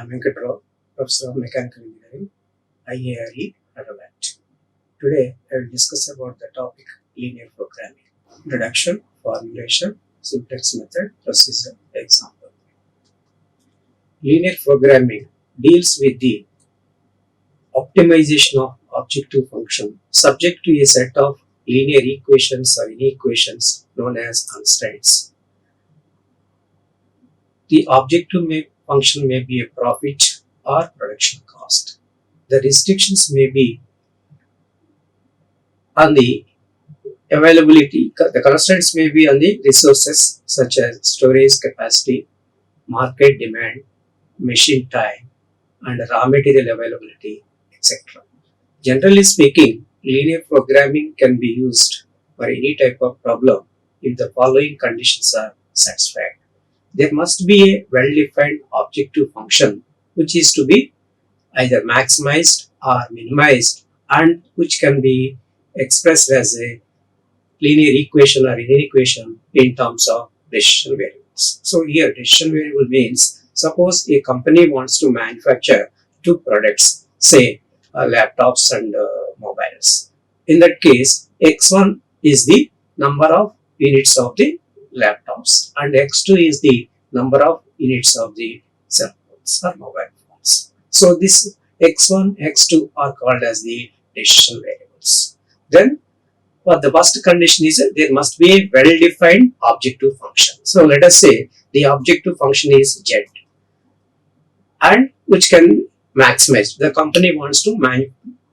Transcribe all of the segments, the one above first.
Venkata Rao, Professor of Mechanical Engineering, IARE, Hyderabad. Today, I will discuss about the topic linear programming. Introduction, formulation, simplex method, procedure, example. Linear programming deals with the optimization of objective function subject to a set of linear equations or inequations known as constraints. The objective function may be a profit or production cost. The restrictions may be on the availability, the constraints may be on the resources such as storage capacity, market demand, machine time, and raw material availability, etc. Generally speaking, linear programming can be used for any type of problem if the following conditions are satisfied. There must be a well-defined objective function which is to be either maximized or minimized and which can be expressed as a linear equation or inequation in terms of decision variables. So here decision variable means suppose a company wants to manufacture two products, say laptops and mobiles. In that case, x1 is the number of units of the laptops and x2 is the number of units of the cell phones or mobile phones. So this x1, x2 are called as the decision variables. Then for the first condition is there must be a well-defined objective function. So let us say the objective function is z and which can maximize. The company wants to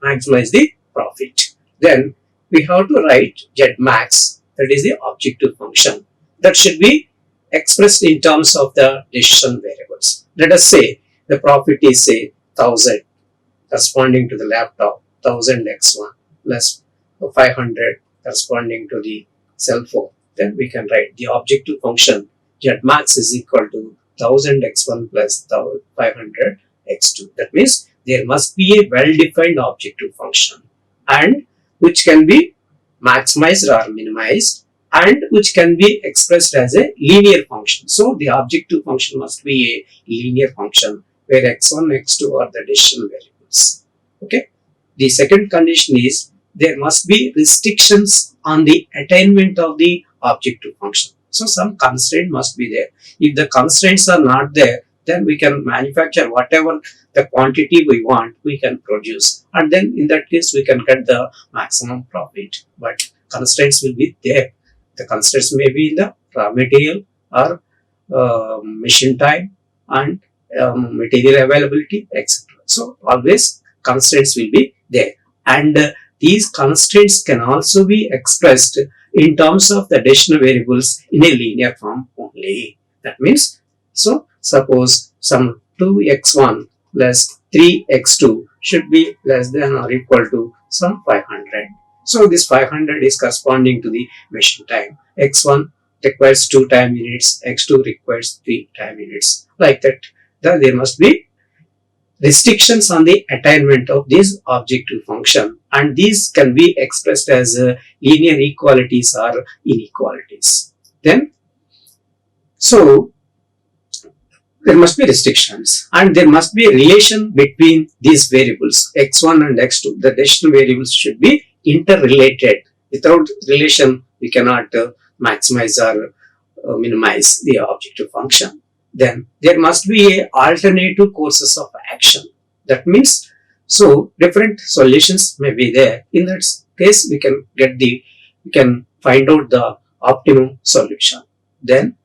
maximize the profit. Then we have to write z max, that is the objective function. That should be expressed in terms of the decision variables. Let us say the profit is say 1000 corresponding to the laptop, 1000 x1 plus 500 corresponding to the cell phone. Then we can write the objective function z max is equal to 1000 x1 plus 500 x2. That means there must be a well-defined objective function and which can be maximized or minimized and which can be expressed as a linear function. So the objective function must be a linear function where x1, x2 are the decision variables. Okay. The second condition is there must be restrictions on the attainment of the objective function. So some constraint must be there. If the constraints are not there, then we can manufacture whatever the quantity we want, we can produce. And then in that case, we can get the maximum profit. But constraints will be there. The constraints may be in the raw material or machine time and material availability, etc. So always constraints will be there. And these constraints can also be expressed in terms of the decision variables in a linear form only. That means, so suppose some 2x1 plus 3x2 should be less than or equal to some 500. So this 500 is corresponding to the machine time. x1 requires 2 time units, x2 requires 3 time units. Like that, there must be restrictions on the attainment of this objective function and these can be expressed as linear equalities or inequalities. Then, so there must be restrictions and there must be a relation between these variables x1 and x2. The decision variables should be interrelated. Without relation, we cannot maximize or minimize the objective function. Then there must be a alternative courses of action. That means, so different solutions may be there. In that case, we can find out the optimum solution. Then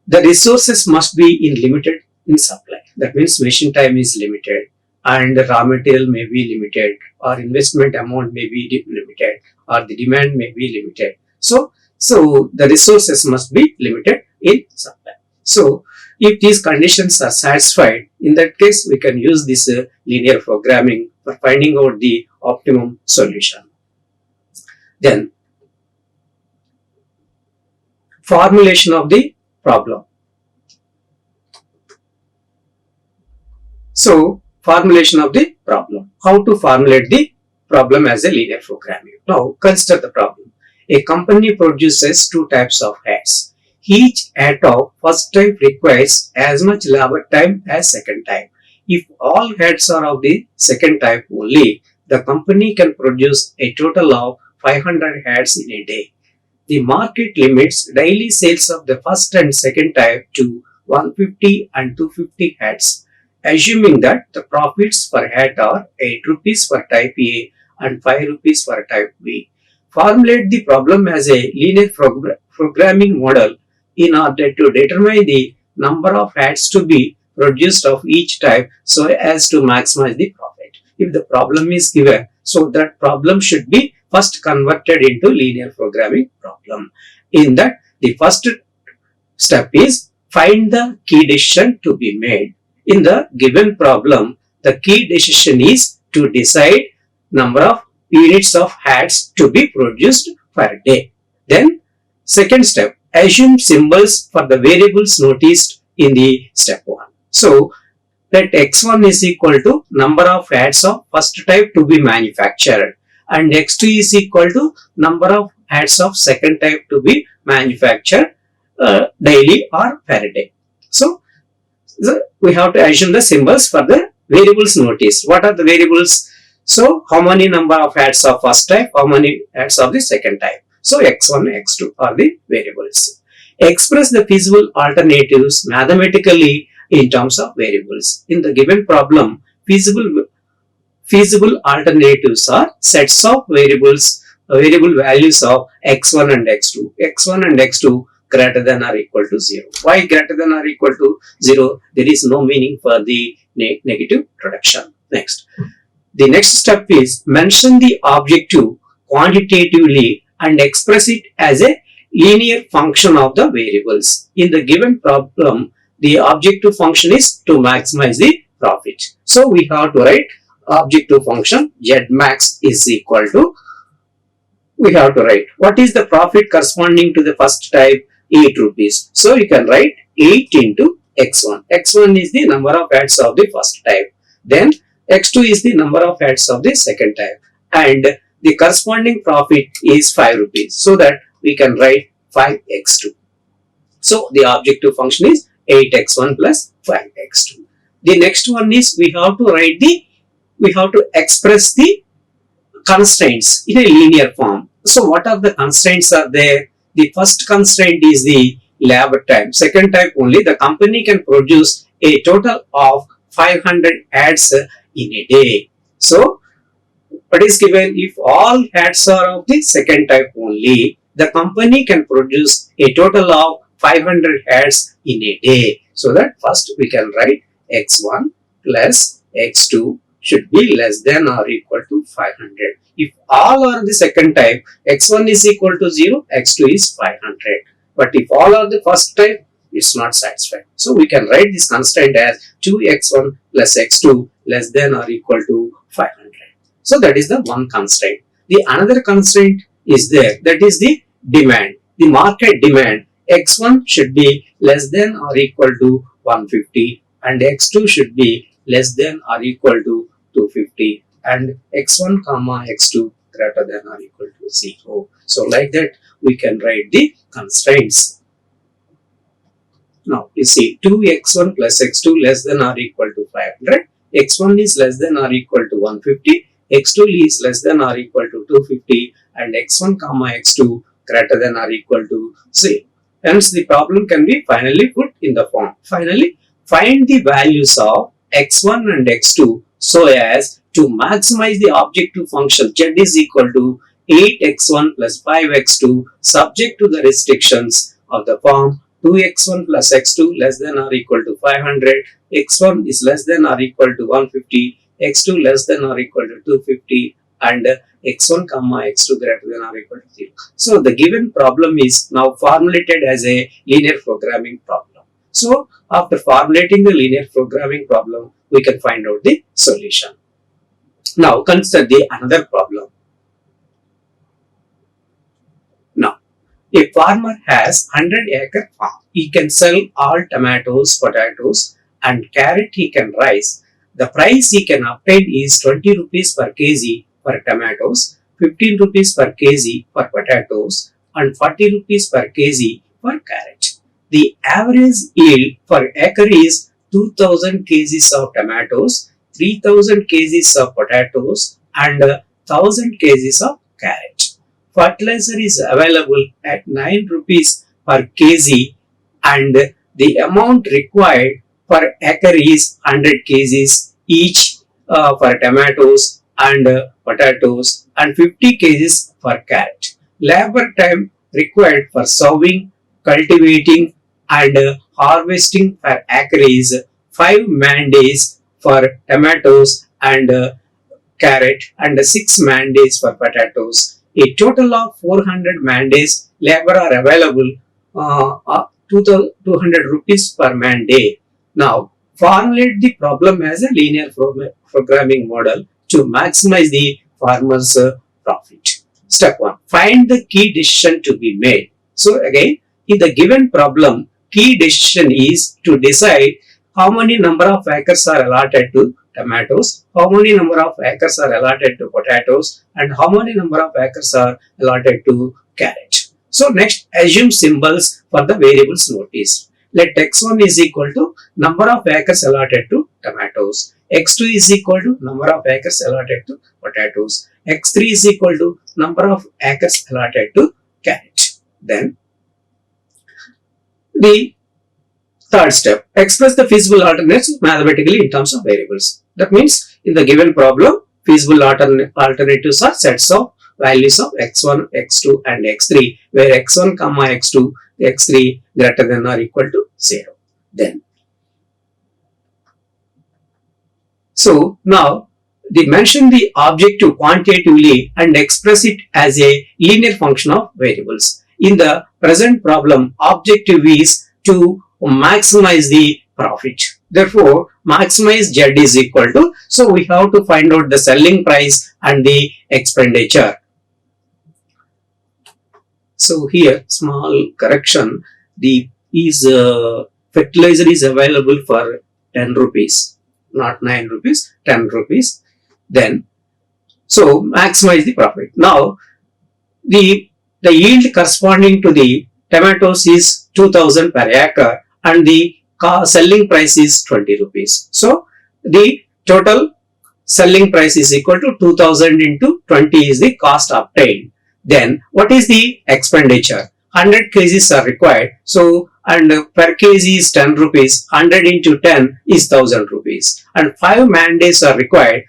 the resources must be limited in supply. That means machine time is limited and the raw material may be limited or investment amount may be limited or the demand may be limited. So the resources must be limited in supply. So if these conditions are satisfied, in that case we can use this linear programming for finding out the optimum solution. Then formulation of the problem. So formulation of the problem. How to formulate the problem as a linear programming. Now consider the problem. A company produces two types of hats. Each head of first type requires as much labor time as second type. If all heads are of the second type only, the company can produce a total of 500 heads in a day. The market limits daily sales of the first and second type to 150 and 250 heads, assuming that the profits per head are 8 rupees for type A and 5 rupees for type B. Formulate the problem as a linear programming model in order to determine the number of heads to be produced of each type so as to maximize the profit. If the problem is given, so that problem should be first converted into linear programming problem. In that, the first step is find the key decision to be made. In the given problem, the key decision is to decide number of units of heads to be produced per day. Then, second step, assume symbols for the variables noticed in the step 1. So, let x1 is equal to number of heads of first type to be manufactured and x2 is equal to number of heads of second type to be manufactured daily or per day. So, we have to assume the symbols for the variables noticed. What are the variables? So, how many number of heads of first type, how many heads of the second type. So, x1, x2 are the variables. Express the feasible alternatives mathematically in terms of variables. In the given problem, feasible alternatives are sets of variable values of x1 and x2. x1 and x2 greater than or equal to 0. Why greater than or equal to 0? There is no meaning for the negative production. Next. The next step is mention the objective quantitatively and express it as a linear function of the variables. In the given problem, the objective function is to maximize the profit. So, we have to write objective function z max is equal to, we have to write what is the profit corresponding to the first type, 8 rupees. So, you can write 8 into x1. x1 is the number of heads of the first type. Then x2 is the number of heads of the second type and the corresponding profit is 5 rupees. So, that we can write 5x2. So, the objective function is 8x1 plus 5x2. The next one is we have to express the constraints in a linear form. So, what are the constraints are there? The first constraint is the labor time. Second type only, the company can produce a total of 500 ads in a day. So, what is given? If all ads are of the second type only, the company can produce a total of 500 ads in a day. So, that first we can write x1 plus x2 should be less than or equal to 500. If all are the second type, x1 is equal to 0, x2 is 500. But if all are the first type, it's not satisfied. So, we can write this constraint as 2x1 plus x2 less than or equal to 500. So, that is the one constraint. The another constraint is there, that is the demand. The market demand, x1 should be less than or equal to 150 and x2 should be less than or equal to 250 and x1 comma x2 greater than or equal to 0. So, like that we can write the constraints. Now, you see 2x1 plus x2 less than or equal to 500, x1 is less than or equal to 150, x2 is less than or equal to 250 and x1 comma x2 greater than or equal to 0. Hence, the problem can be finally put in the form. Finally, find the values of x1 and x2 so as to maximize the objective function z is equal to 8x1 plus 5x2 subject to the restrictions of the form 2x1 plus x2 less than or equal to 500, x1 is less than or equal to 150, x2 less than or equal to 250 and x1 comma x2 greater than or equal to 0. So, the given problem is now formulated as a linear programming problem. So, after formulating the linear programming problem, we can find out the solution. Now, consider the another problem. Now, a farmer has 100-acre farm. He can sell all tomatoes, potatoes and carrot he can raise. The price he can obtain is 20 rupees per kg for tomatoes, 15 rupees per kg for potatoes and 40 rupees per kg for carrot. the average yield per acre is 2000 kgs of tomatoes, 3000 kgs of potatoes and 1000 kgs of carrot. Fertilizer is available at 9 rupees per kg and the amount required per acre is 100 kgs each for tomatoes and potatoes and 50 kgs for carrot. Labor time required for sowing, cultivating and harvesting per acre is 5 man days for tomatoes and carrot and 6 man days for potatoes. A total of 400 man days labor are available 200 rupees per man day. Now formulate the problem as a linear programming model to maximize the farmer's profit. Step 1. Find the key decision to be made. So again, in the given problem, key decision is to decide how many number of acres are allotted to tomatoes, how many number of acres are allotted to potatoes and how many number of acres are allotted to carrot. So next, assume symbols for the variables notice. Let x1 is equal to number of acres allotted to tomatoes, x2 is equal to number of acres allotted to potatoes, x3 is equal to number of acres allotted to carrot. Then the third step, express the feasible alternates mathematically in terms of variables. That means in the given problem, feasible alternatives are sets of values of x1, x2 and x3 where x1, x2, x3 greater than or equal to 0. Then, so now they mention the objective quantitatively and express it as a linear function of variables. In the present problem, objective is to maximize the profit. Therefore, maximize Z is equal to, so we have to find out the selling price and the expenditure. So here small correction, the fertilizer is available for 10 rupees, not 9 rupees, 10 rupees. Then, so maximize the profit. Now, the yield corresponding to the tomatoes is 2000 per acre and the selling price is 20 rupees. So, the total selling price is equal to 2000 into 20 is the cost obtained. Then, what is the expenditure? 100 kgs are required. So, and per kg is 10 rupees. 100 into 10 is 1000 rupees. And 5 man days are required.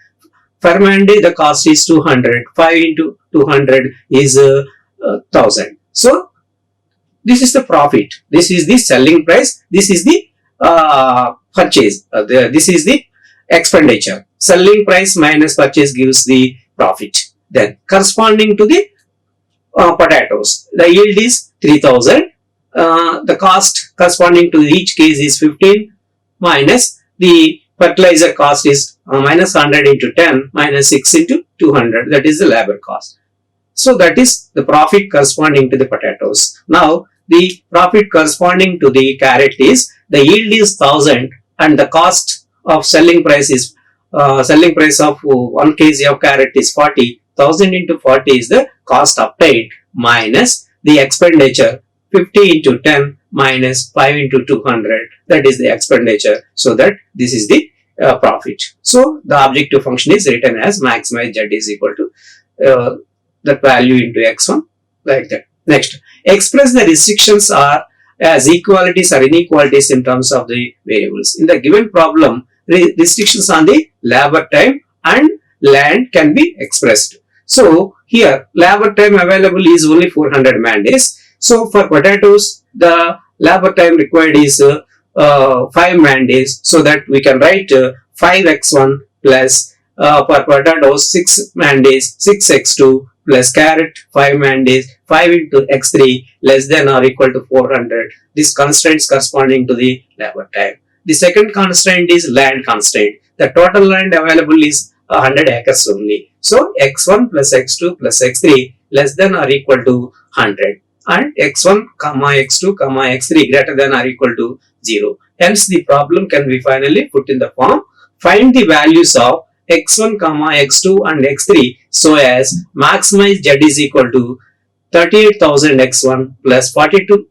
Per man day, the cost is 200. 5 into 200 is 1000. So, this is the profit. This is the selling price. This is the purchase. This is the expenditure. Selling price minus purchase gives the profit. Then, corresponding to the potatoes, the yield is 3000. The cost corresponding to each case is 15 minus the fertilizer cost is minus 100 into 10 minus 6 into 200. That is the labor cost. So that is the profit corresponding to the potatoes. Now the profit corresponding to the carrot is the yield is 1000 and the cost of selling price is selling price of 1 kg of carrot is 40. 1000 into 40 is the cost obtained minus the expenditure 50 into 10 minus 5 into 200, that is the expenditure. So that this is the profit. So the objective function is written as maximize Z is equal to that value into x1 like that. Next, express the restrictions are as equalities or inequalities in terms of the variables. In the given problem, restrictions on the labor time and land can be expressed. So here labor time available is only 400 man days. So for potatoes the labor time required is 5 man days. So that we can write 5x1 plus for potatoes 6 man days 6x2 plus carrot 5 man days 5 into x3 less than or equal to 400. This constraints corresponding to the labor time. The second constraint is land constraint. The total land available is 100 acres only. So x1 plus x2 plus x3 less than or equal to 100 and x1 comma x2 comma x3 greater than or equal to 0. Hence the problem can be finally put in the form: find the values of x1 comma x2 and x3 so as maximize z is equal to 38,000 x1 plus 42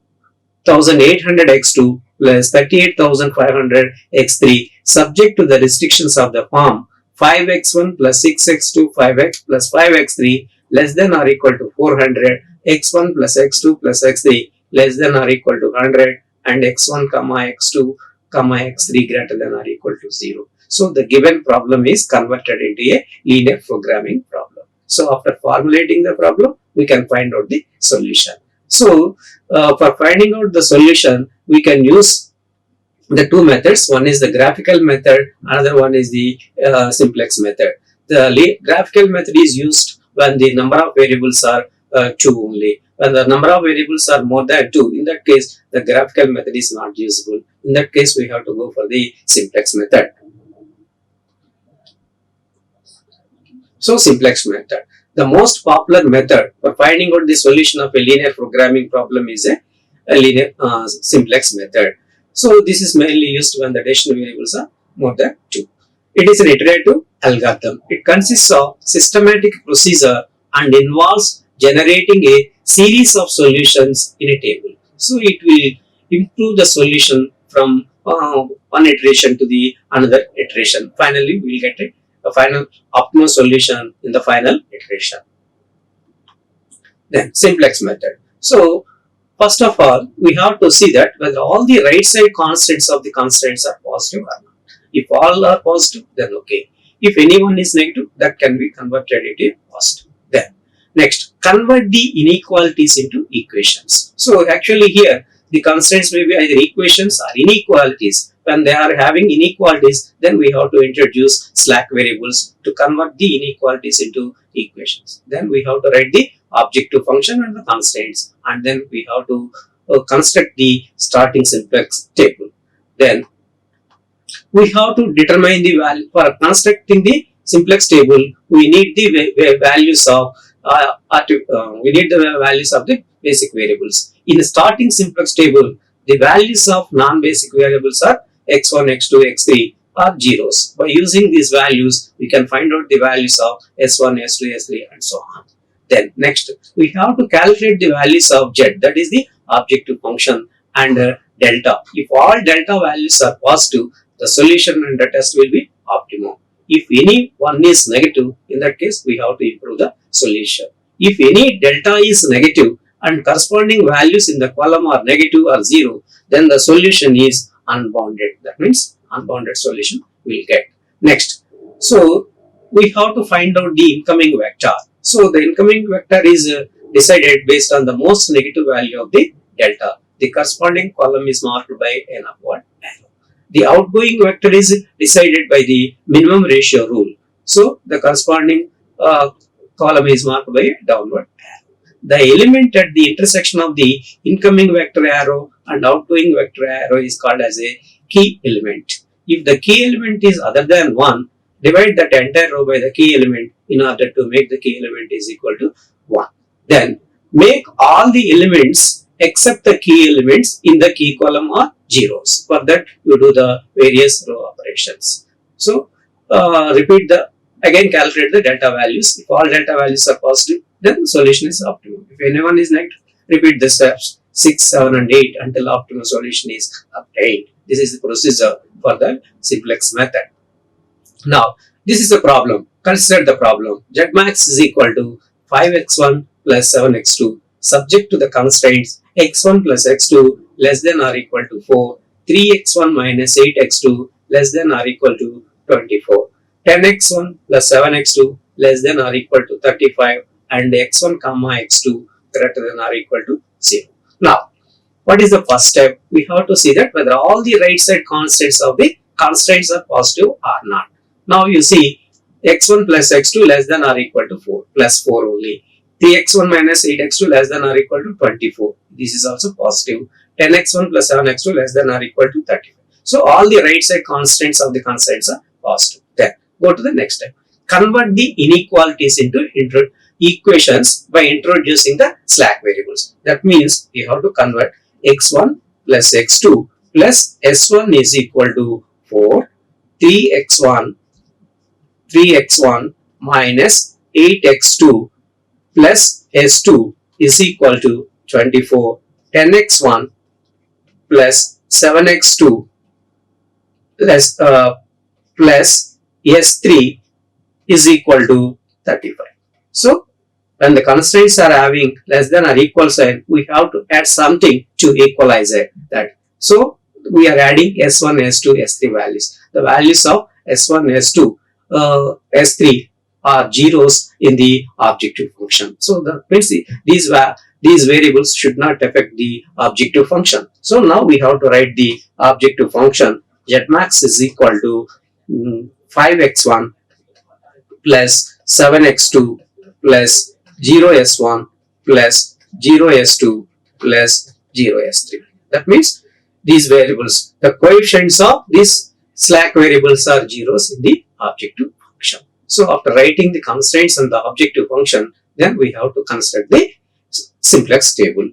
3800 x2 plus 38,500 x3 subject to the restrictions of the form 5x1 plus 6x2 5x plus 5x3 less than or equal to 400, x1 plus x2 plus x3 less than or equal to 100, and x1 comma x2 comma x3 greater than or equal to 0. So the given problem is converted into a linear programming problem. So after formulating the problem, we can find out the solution. So for finding out the solution, we can use the two methods. One is the graphical method, another one is the simplex method. The graphical method is used when the number of variables are 2 only. When the number of variables are more than 2, in that case the graphical method is not usable. In that case we have to go for the simplex method. So simplex method. The most popular method for finding out the solution of a linear programming problem is a linear simplex method. So this is mainly used when the decision variables are more than 2. It is an iterative algorithm. It consists of systematic procedure and involves generating a series of solutions in a table. So it will improve the solution from one iteration to the another iteration. Finally, we will get a final optimal solution in the final iteration. Then simplex method. So first of all, we have to see that whether all the right side constants of the constraints are positive or not. If all are positive, then okay. If any one is negative, that can be converted into positive. Then next, convert the inequalities into equations. So actually here, the constraints may be either equations or inequalities. When they are having inequalities, then we have to introduce slack variables to convert the inequalities into equations. Then we have to write the objective function and the constraints, and then we have to construct the starting simplex table. Then we have to determine the value. For constructing the simplex table, we need the values of the basic variables. In the starting simplex table, the values of non-basic variables are x1, x2, x3 are zeros. By using these values, we can find out the values of s1, s2, s3 and so on. Then next, we have to calculate the values of z, that is the objective function, and delta. If all delta values are positive, the solution and the test will be optimum. If any one is negative, in that case we have to improve the solution. If any delta is negative and corresponding values in the column are negative or 0, then the solution is unbounded. That means unbounded solution will get. Next, so we have to find out the incoming vector. So the incoming vector is decided based on the most negative value of the delta. The corresponding column is marked by an upward arrow. The outgoing vector is decided by the minimum ratio rule. So the corresponding column is marked by a downward arrow. The element at the intersection of the incoming vector arrow and outgoing vector arrow is called as a key element. If the key element is other than 1, divide that entire row by the key element in order to make the key element is equal to 1. Then make all the elements except the key elements in the key column are zeros. For that you do the various row operations. So again calculate the delta values. If all delta values are positive, then the solution is optimum. If anyone is negative, repeat the steps 6, 7 and 8 until optimal solution is obtained. This is the procedure for the simplex method. Now, this is a problem. Consider the problem. Z max is equal to 5x1 plus 7x2 subject to the constraints x1 plus x2 less than or equal to 4, 3x1 minus 8x2 less than or equal to 24, 10x1 plus 7x2 less than or equal to 35 and x1 comma x2 greater than or equal to 0. Now, what is the first step? We have to see that whether all the right side constants of the constraints are positive or not. Now you see x1 plus x2 less than or equal to 4 plus 4 only. 3x1 minus 8x2 less than or equal to 24. This is also positive. 10x1 plus 7x2 less than or equal to 35. So all the right side constants of the constraints are positive. Then go to the next step. Convert the inequalities into equations by introducing the slack variables. That means we have to convert x1 plus x2 plus s1 is equal to 4, 3x1 minus 8x2 plus s2 is equal to 24, 10x1 plus 7x2 plus S3 is equal to 35. So when the constraints are having less than or equal sign, we have to add something to equalize that. So we are adding S1, S2, S3 values. The values of S1, S2, S3 are zeros in the objective function. So that means these variables should not affect the objective function. So now we have to write the objective function. Zmax is equal to 5x1 plus 7x2 plus 0s1 plus 0s2 plus 0s3. That means these variables, the coefficients of these slack variables are zeros in the objective function. So after writing the constraints and the objective function, then we have to construct the simplex table.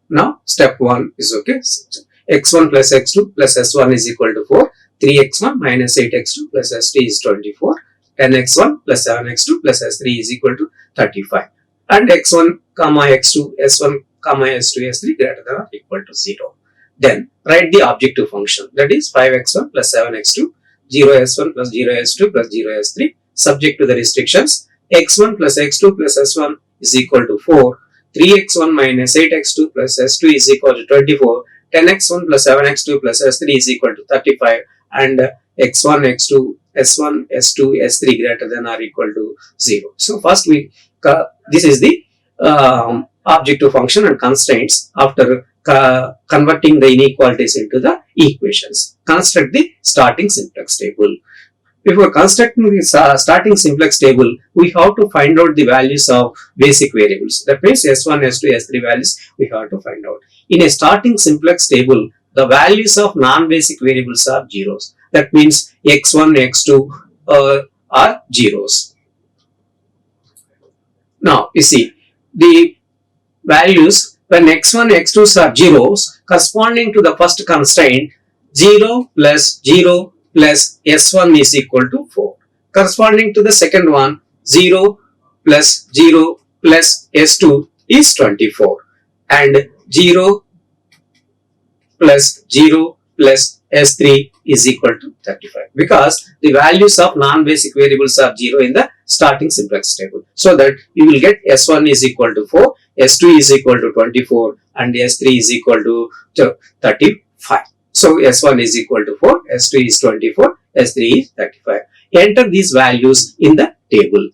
Now step 1 is okay. X1 plus x2 plus s1 is equal to 4. 3x1 minus 8x2 plus s3 is 24. 10x1 plus 7x2 plus s3 is equal to 35. And x1 comma x2, s1 comma s2, s3 greater than or equal to 0. Then write the objective function, that is 5x1 plus 7x2, 0s1 plus 0s2 plus 0s3 subject to the restrictions. X1 plus x2 plus s1 is equal to 4. 3x1 minus 8x2 plus s2 is equal to 24. 10x1 plus 7x2 plus s3 is equal to 35, and x1, x2, s1, s2, s3 greater than or equal to 0. So first this is the objective function and constraints. After converting the inequalities into the equations, construct the starting simplex table. Before constructing the starting simplex table, we have to find out the values of basic variables. That means S1, S2, S3 values we have to find out. In a starting simplex table, the values of non-basic variables are zeros. That means x1, x2 are zeros. Now you see the values when x1, x2 are zeros, corresponding to the first constraint, 0 plus 0 plus s1 is equal to 4. Corresponding to the second one, 0 plus 0 plus s2 is 24, and 0 plus 0 plus s3 is equal to 35, because the values of non-basic variables are 0 in the starting simplex table. So that you will get s1 is equal to 4, s2 is equal to 24, and s3 is equal to 35. So S1 is equal to 4, S2 is 24, S3 is 35. Enter these values in the table.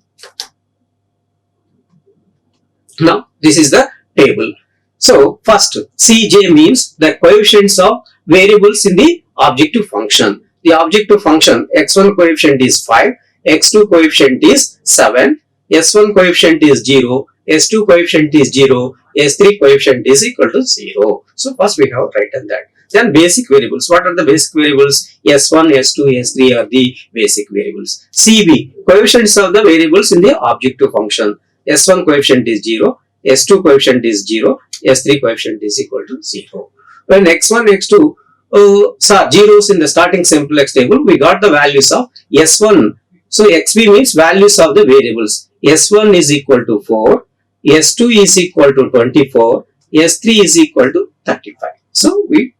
Now this is the table. So first, Cj means the coefficients of variables in the objective function. The objective function, x1 coefficient is 5, x2 coefficient is 7, s1 coefficient is 0, s2 coefficient is 0, s3 coefficient is equal to 0. So first we have written that. Then basic variables. What are the basic variables? S1, S2, S3 are the basic variables. CB, coefficients of the variables in the objective function. S1 coefficient is 0, S2 coefficient is 0, S3 coefficient is equal to 0. When x1, x2 are zeros in the starting simplex table, we got the values of S1. So XB means values of the variables. S1 is equal to 4, S2 is equal to 24, S3 is equal to 35. So we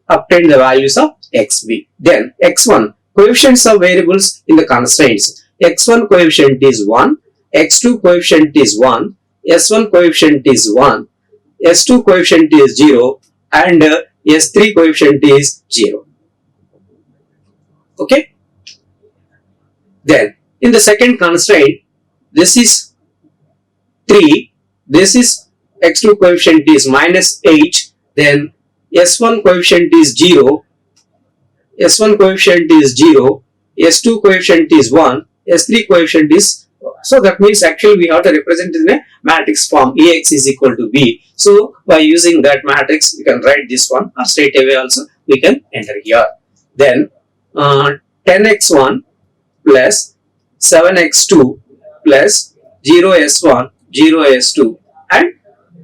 obtain the values of XB. Then x1, coefficients of variables in the constraints. x1 coefficient is 1, x2 coefficient is 1, s1 coefficient is 1, s2 coefficient is 0, and s3 coefficient is 0. Okay. Then in the second constraint, this is 3, this is x2 coefficient is minus 8, then S1 coefficient is 0, S1 coefficient is 0, S2 coefficient is 1, S3 coefficient is, so that means actually we have to represent in a matrix form, Ax is equal to B. So by using that matrix, we can write this one, or straight away also we can enter here. Then 10x1 plus 7x2 plus 0s1, 0s2 and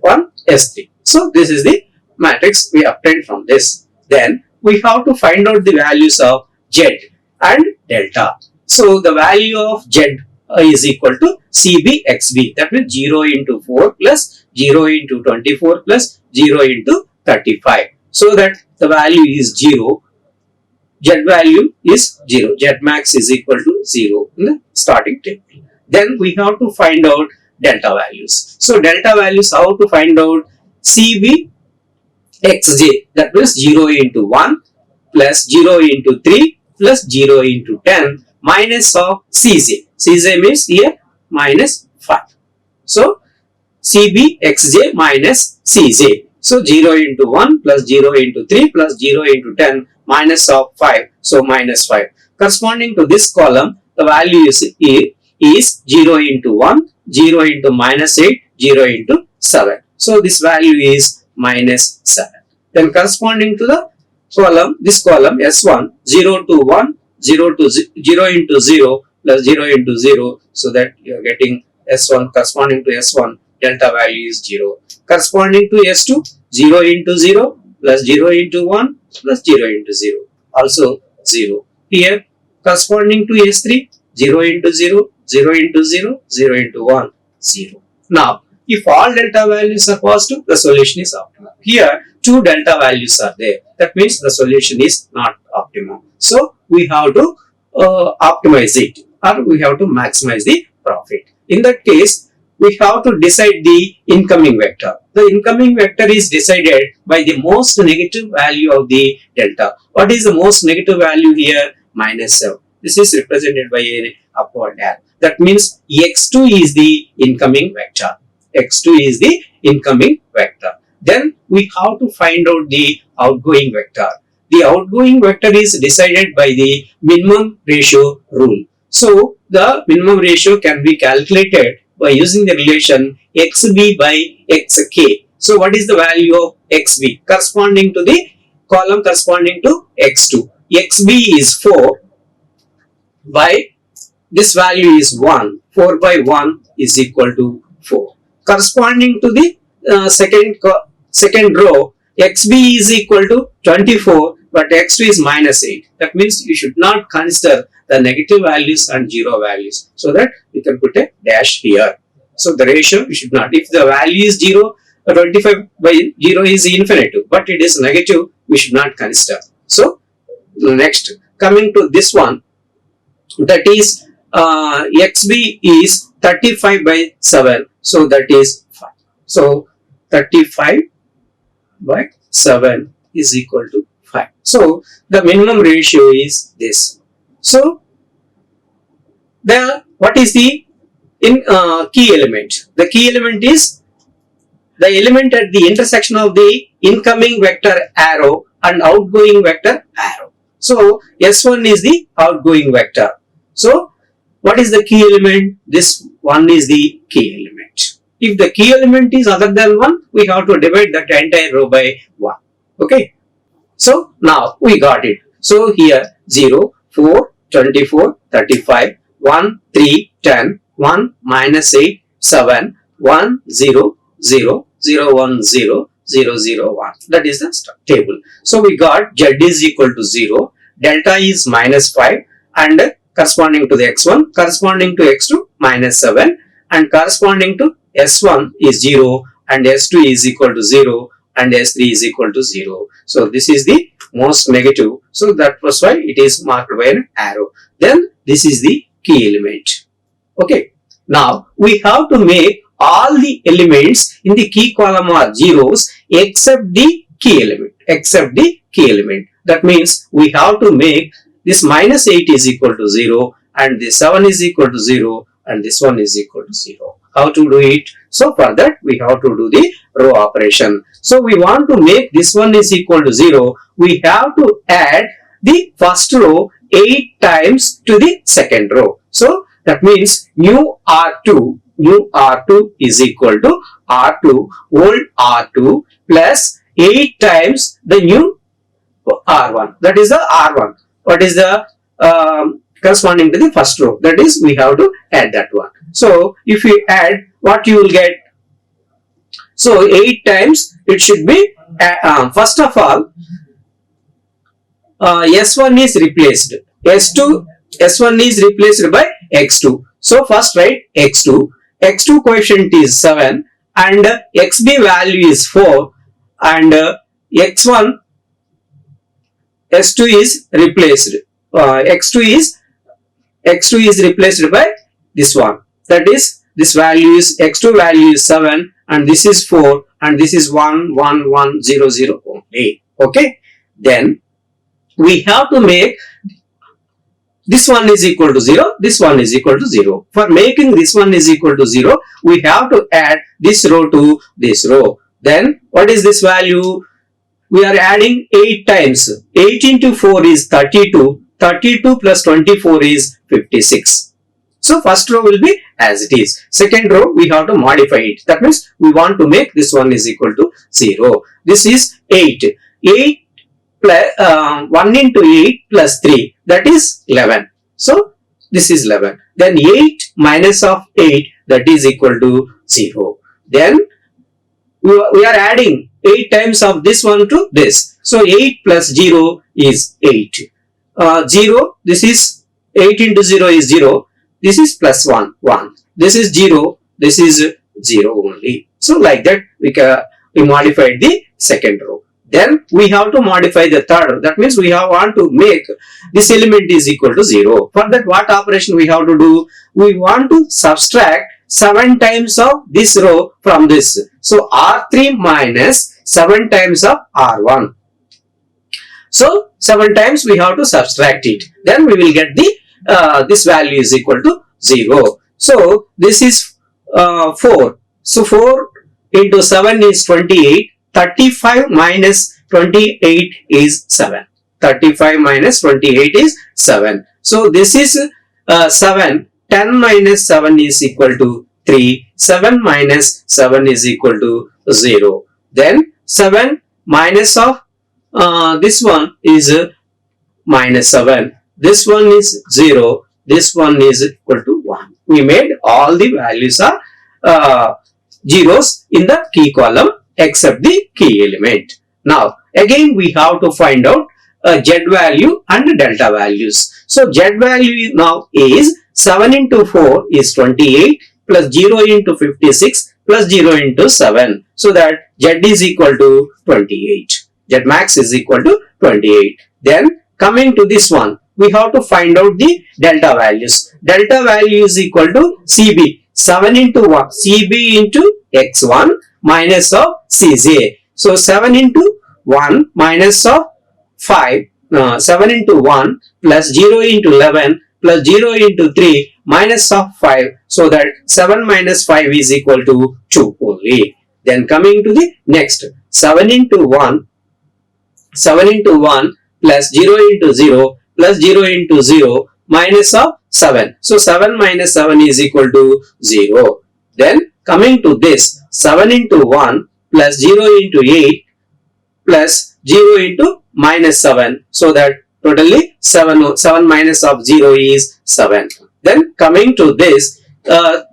1s3. So this is the matrix we obtained from this. Then we have to find out the values of Z and delta. So the value of Z is equal to CB XB, that means 0 into 4 plus 0 into 24 plus 0 into 35. So that the value is 0. Z value is 0. Z max is equal to 0 in the starting table. Then we have to find out delta values. So delta values, how to find out? CB xj, that means 0 into 1 plus 0 into 3 plus 0 into 10 minus of cj. Cj means here minus 5. So CB xj minus cj. So 0 into 1 plus 0 into 3 plus 0 into 10 minus of 5. So minus 5. Corresponding to this column, the value is 0 into 1, 0 into minus 8, 0 into 7. So this value is minus 7. Then corresponding to the column, this column S1, 0 to 1, 0 to 0 into 0 plus 0 into 0. So that you are getting S1 corresponding to S1, delta value is 0. Corresponding to S2, 0 into 0 plus 0 into 1 plus 0 into 0. Also 0. Here corresponding to S3, 0 into 0, 0 into 0, 0 into 1, 0. Now, if all delta values are positive, the solution is optimal. Here, two delta values are there. That means the solution is not optimal. So, we have to optimize it, or we have to maximize the profit. In that case, we have to decide the incoming vector. The incoming vector is decided by the most negative value of the delta. What is the most negative value here? Minus 7. This is represented by an upward arrow. That means x2 is the incoming vector. x2 is the incoming vector. Then we have to find out the outgoing vector. The outgoing vector is decided by the minimum ratio rule. So the minimum ratio can be calculated by using the relation xb by xk. So what is the value of xb? Corresponding to the column corresponding to x2. xb is 4 by this value is 1. 4 by 1 is equal to 4. Corresponding to the second row, xb is equal to 24, but x2 is minus 8. That means you should not consider the negative values and 0 values. So that you can put a dash here. So the ratio you should not. If the value is 0, 25 by 0 is infinitive, but it is negative, we should not consider. So next, coming to this one, that is xb is 35 by 7. So that is 5. So 35 by 7 is equal to 5. So the minimum ratio is this. So what is the key element? The key element is the element at the intersection of the incoming vector arrow and outgoing vector arrow. So S1 is the outgoing vector. So what is the key element? This one is the key element. If the key element is other than 1, we have to divide that entire row by 1. Okay. So now we got it. So here 0, 4, 24, 35, 1, 3, 10, 1, minus 8, 7, 1, 0, 0, 0, 1, 0, 0, 0, 1. That is the table. So we got Z is equal to 0, delta is minus 5, and corresponding to the x1, corresponding to x2 minus 7, and corresponding to s1 is 0, and s2 is equal to 0, and s3 is equal to 0. So this is the most negative. So that was why it is marked by an arrow. Then this is the key element. Okay. Now we have to make all the elements in the key column are zeros except the key element. Except the key element. That means we have to make this minus 8 is equal to 0, and this 7 is equal to 0, and this one is equal to 0. How to do it? So for that we have to do the row operation. So we want to make this one is equal to 0. We have to add the first row 8 times to the second row. So that means new R2 is equal to R2 old R2 plus 8 times the new R1. That is the R1. What is the corresponding to the first row? That is, we have to add that one. So if you add, what you will get? So 8 times it should be first of all S1 is replaced. S1 is replaced by X2. So first write X2. X2 coefficient is 7, and xb value is 4 and x1 x2 is replaced. X2 is replaced by this one. That is, this value is x2 value is 7 and this is 4 and this is 1 1 1 0 0 only. Okay. Then we have to make this one is equal to 0, this one is equal to 0. For making this one is equal to 0, we have to add this row to this row. Then what is this value? We are adding 8 times. 8 into 4 is 32. 32 plus 24 is 56. So first row will be as it is. Second row we have to modify it. That means we want to make this one is equal to 0. This is 8. 8 plus 1 into 8 plus 3, that is 11. So this is 11. Then 8 minus of 8, that is equal to 0. Then we are adding 8 times of this one to this. So 8 plus 0 is 8. 0, this is 8 into 0 is 0. This is plus 1, 1. This is 0, this is 0 only. So like that we modified the second row. Then we have to modify the third. That means we want to make this element is equal to 0. For that, what operation we have to do? We want to subtract 7 times of this row from this. So R3 minus 7 times of R1. So 7 times we have to subtract it. Then we will get the this value is equal to 0. So this is 4. So 4 into 7 is 28. 35 minus 28 is 7. 35 minus 28 is 7. So this is 7. 10 minus 7 is equal to 3. 7 minus 7 is equal to 0. Then 7 minus of this one is minus 7. This one is 0. This one is equal to 1. We made all the values are zeros in the key column except the key element. Now again we have to find out z value and delta values. So z value now is 7 into 4 is 28 plus 0 into 56 plus 0 into 7. So that z is equal to 28. Z max is equal to 28. Then coming to this one, we have to find out the delta values. Delta value is equal to CB. 7 into 1. CB into x1 minus of Cj. So 7 into 1 minus of 5. 7 into 1 plus 0 into 11 plus 0 into 3 minus of 5. So that 7 minus 5 is equal to 2 only. Then coming to the next. 7 into 1. 7 into 1 plus 0 into 0 plus 0 into 0 minus of 7. So 7 minus 7 is equal to 0. Then coming to this, 7 into 1 plus 0 into 8 plus 0 into minus 7. So that totally 7 minus of 0 is 7. Then coming to this,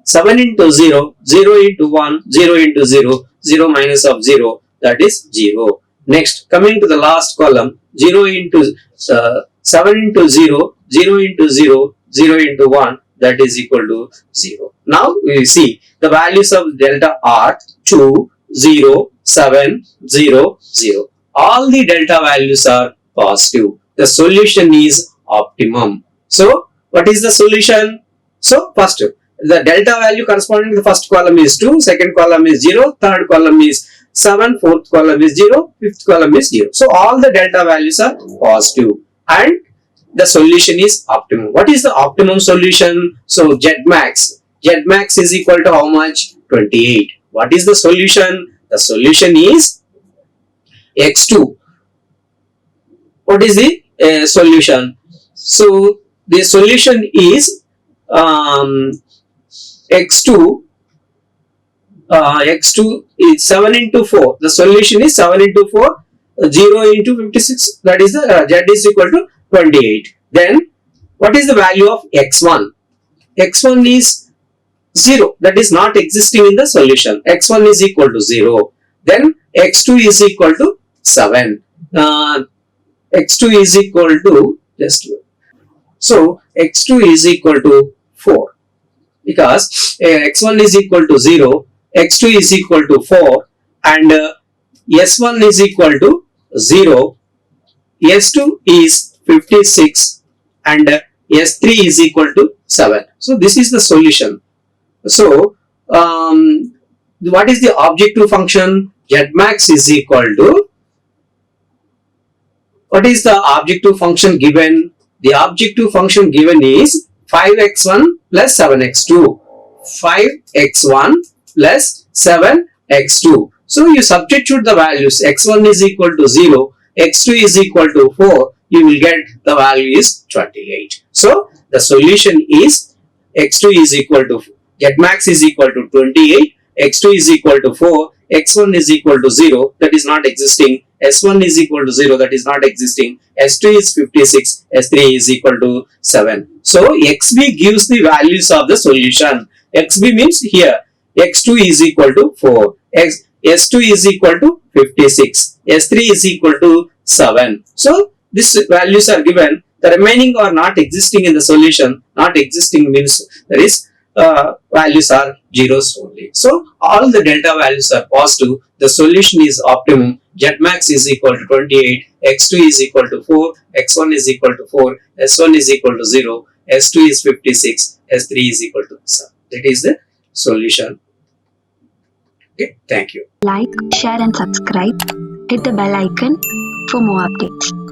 7 into 0, 0 into 1, 0 into 0, 0 minus of 0, that is 0. Next, coming to the last column, 0 into 7 into 0, 0 into 0, 0 into 1, that is equal to 0. Now we see the values of delta are 2, 0, 7, 0, 0. All the delta values are positive. The solution is optimum. So what is the solution? So first, the delta value corresponding to the first column is 2, second column is 0, third column is 7, fourth column is 0, fifth column is 0. So all the delta values are positive and the solution is optimum. What is the optimum solution? So Z max is equal to how much? 28. What is the solution? The solution is x2. What is the solution? So the solution is x2. X2 is 7 into 4. The solution is 7 into 4, 0 into 56. That is the Z is equal to 28. Then what is the value of x1? X1 is 0. That is not existing in the solution. X1 is equal to 0. Then x2 is equal to 7. X2 is equal to so x2 is equal to 4 because x1 is equal to 0. x2 is equal to 4 and s1 is equal to 0, s2 is 56 and s3 is equal to 7. So this is the solution. So what is the objective function? Z-max is equal to, what is the objective function given? The objective function given is 5x1 plus 7x2. 5x1 plus 7x2. So you substitute the values. x1 is equal to 0, x2 is equal to 4. You will get the value is 28. So the solution is x2 is equal to, Z-max is equal to 28, x2 is equal to 4, x1 is equal to 0, that is not existing, s1 is equal to 0, that is not existing, s2 is 56, s3 is equal to 7. So xb gives the values of the solution. xb means here x2 is equal to 4, s2 is equal to 56, s3 is equal to 7. So these values are given. The remaining are not existing in the solution. Not existing means there is values are zeros only. So all the delta values are positive. The solution is optimum. Z-max is equal to 28, x2 is equal to 4, x1 is equal to 4, s1 is equal to 0, s2 is 56, s3 is equal to 7. That is the solution. Okay, thank you. Like, share and subscribe. Hit the bell icon for more updates.